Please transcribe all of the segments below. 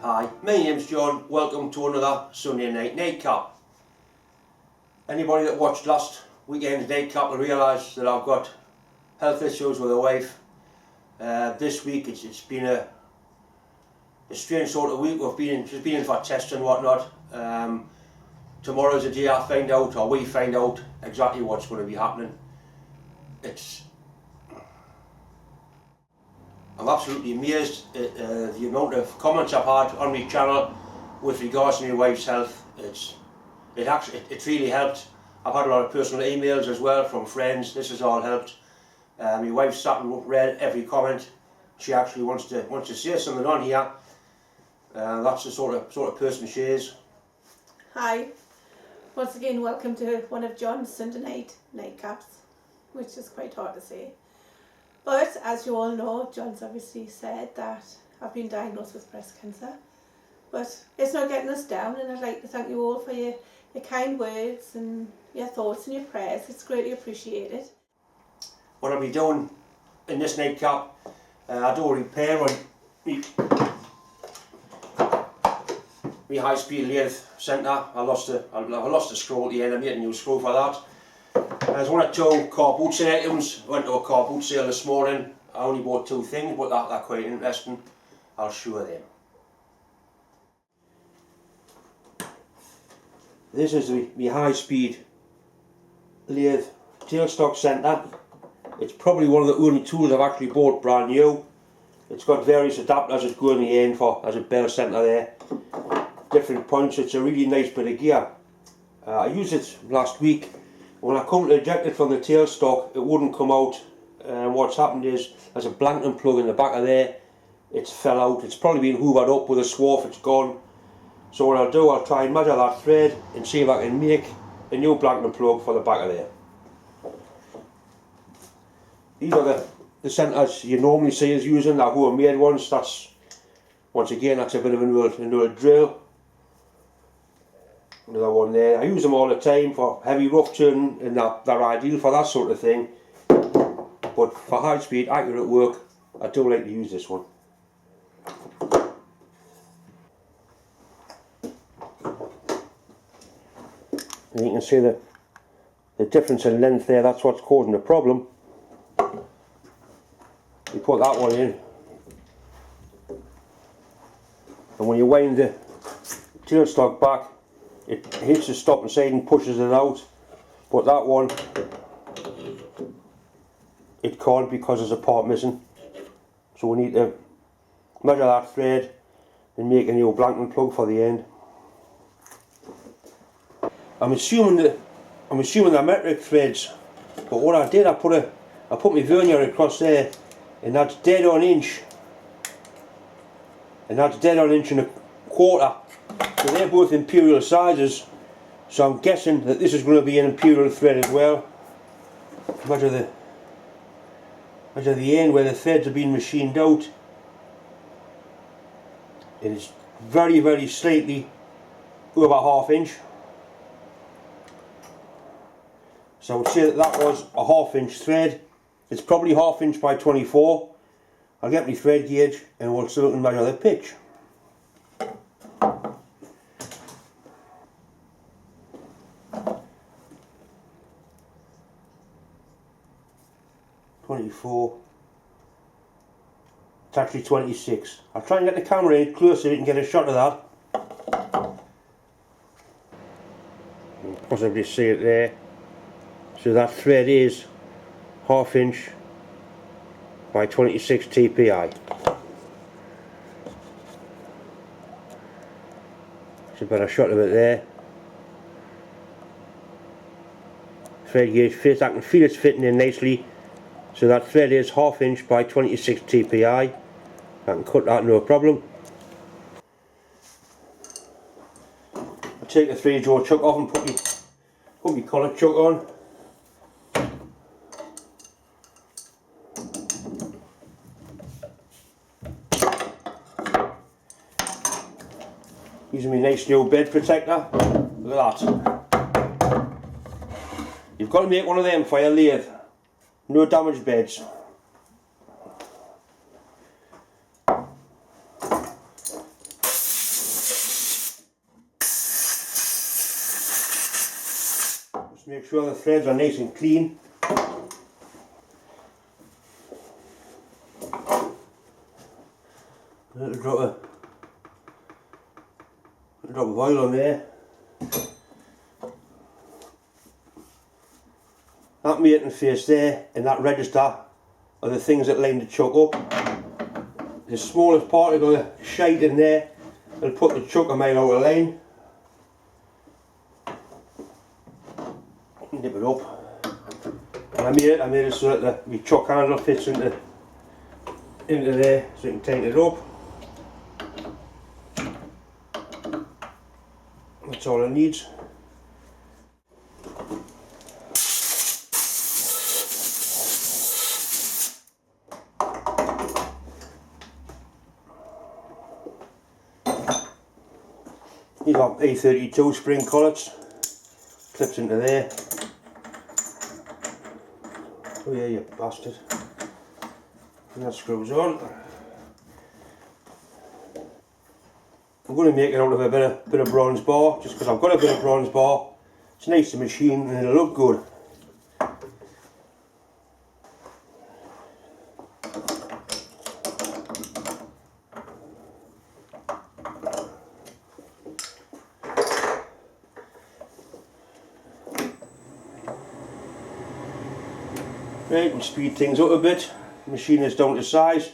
Hi, my name's John. Welcome to another Sunday night nightcap. Anybody that watched last weekend's nightcap will realise that I've got health issues with a wife. This week it's been a strange sort of week. She's been in for tests and whatnot. Tomorrow's the day I find out, or we find out exactly what's going to be happening. I'm absolutely amazed at the amount of comments I've had on my channel with regards to my wife's health. It really helped. I've had a lot of personal emails as well from friends. This has all helped. My wife sat and read every comment. She actually wants to say something on here. That's the sort of person she is. Hi, once again welcome to one of John's Sunday night nightcaps, which is quite hard to say. But as you all know, John's obviously said that I've been diagnosed with breast cancer. But it's not getting us down, and I'd like to thank you all for your kind words and your thoughts and your prayers. It's greatly appreciated. What I'll be doing in this nightcap, I do a repair on my high-speed lathe centre. I lost the screw at the end. I made a new screw for that. There's one or two car bootsing items. Went to a car boot sale this morning. I only bought two things, but they're quite interesting. I'll show you them. This is the high-speed lathe tailstock centre. It's probably one of the only tools I've actually bought brand new. It's got various adapters that go in the end as a bell centre there. Different points. It's a really nice bit of gear. I used it last week. When I come to eject it from the tailstock, it wouldn't come out. What's happened is there's a blanking plug in the back of there. It's fell out. It's probably been hoovered up with a swarf. It's gone. So what I'll do, I'll try and measure that thread and see if I can make a new blanking plug for the back of there. These are the centres you normally see us using. They're homemade ones. Once again, that's a bit of an old drill. Another one there. I use them all the time for heavy rough turning, and they're ideal for that sort of thing. But for high speed, accurate work, I do like to use this one. And you can see the difference in length there. That's what's causing the problem. You put that one in, and when you wind the tailstock back, it hits the stop and side and pushes it out. But that one, it can't because there's a part missing. So we need to measure that thread and make a new blanking plug for the end. I'm assuming they're metric threads, but what I did, I put my vernier across there, and that's dead on inch, and that's dead on inch and a quarter. So they're both imperial sizes, so I'm guessing that this is going to be an imperial thread as well. Measure the end where the threads have been machined out. It is very, very slightly over ½ inch. So I would say that was a ½ inch thread. It's probably ½ inch by 24. I'll get my thread gauge and we'll sort of measure the pitch. It's actually 26. I'll try and get the camera in closer so you can get a shot of that. You can possibly see it there. So that thread is ½ inch by 26 TPI. It's a better shot of it there. Thread gauge fits. I can feel it's fitting in nicely. So that thread is ½ inch by 26 TPI. I can cut that no problem. I'll take the 3-jaw chuck off and put my collar chuck on. Using my nice new bed protector. Look at that. You've got to make one of them for your lathe. No damaged beds. Just make sure the threads are nice and clean. A little drop of oil on there. That mating face there and that register are the things that line the chuck up. The smallest particle of shite in there will put the chuck a mile out of line. Nip it up. And I made it so that my chuck handle fits into there so you can tighten it up. That's all it needs. These are A32 spring collets, clips into there. Oh yeah, you bastard. And that screws on. I'm going to make it out of a bit of bronze bar, just because I've got a bit of bronze bar. It's nice to machine and it'll look good. Right, and speed things up a bit, machine this down to size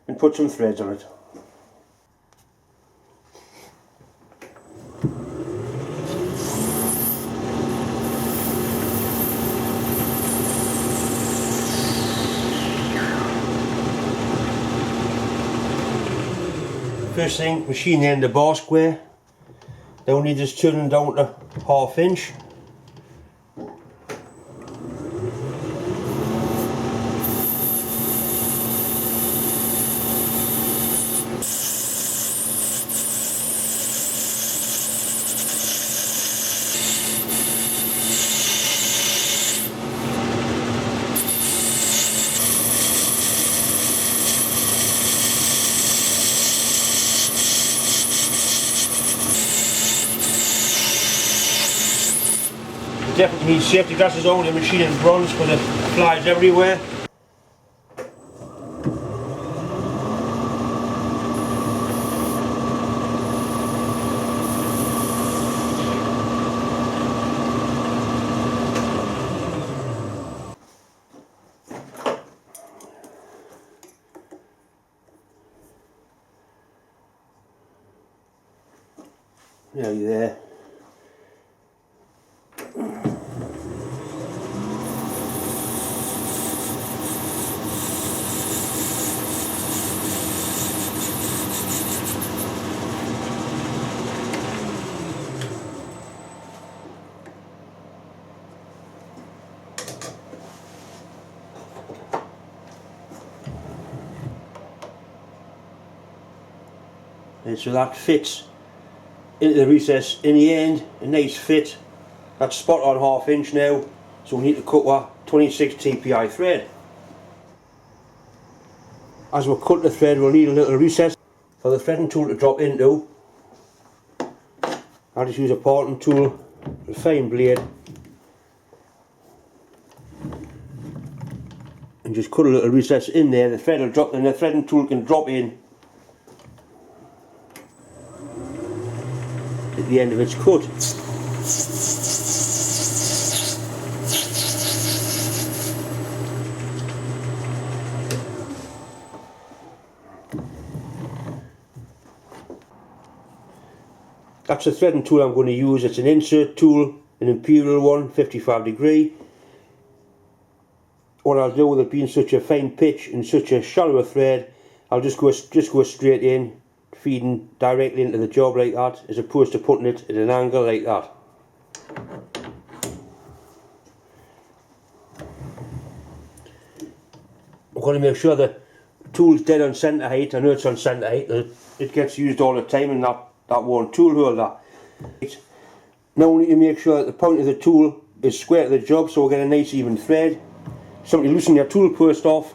and put some threads on it. First thing, machine the end of the bar square. Then we just turn them down to 1/2 inch. Definitely need safety glasses on. The machine is bronze because it flies everywhere. Nearly there. And so that fits into the recess in the end, a nice fit. That's spot on 1/2 inch now, so we need to cut our 26 TPI thread. As we cut the thread, we'll need a little recess for the threading tool to drop into. I'll just use a parting tool, a fine blade, and just cut a little recess in there. The thread will drop, and the threading tool can drop in at the end of its cut. That's the threading tool I'm going to use. It's an insert tool, an Imperial one, 55 degree. What I'll do with it being such a fine pitch and such a shallow thread, I'll just go straight in, feeding directly into the job like that, as opposed to putting it at an angle like that. I'm going to make sure the tool's dead on centre height. I know it's on centre height, it gets used all the time in that one tool holder. Now we need to make sure that the point of the tool is square to the job, so we'll get a nice even thread. Simply loosen your tool post off,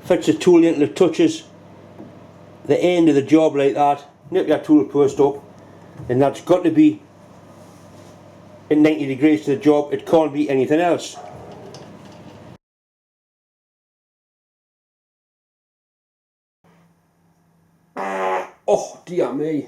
fix the tool until it touches the end of the job like that, nip your tool post up, and that's got to be in 90 degrees to the job. It can't be anything else. Oh dear me.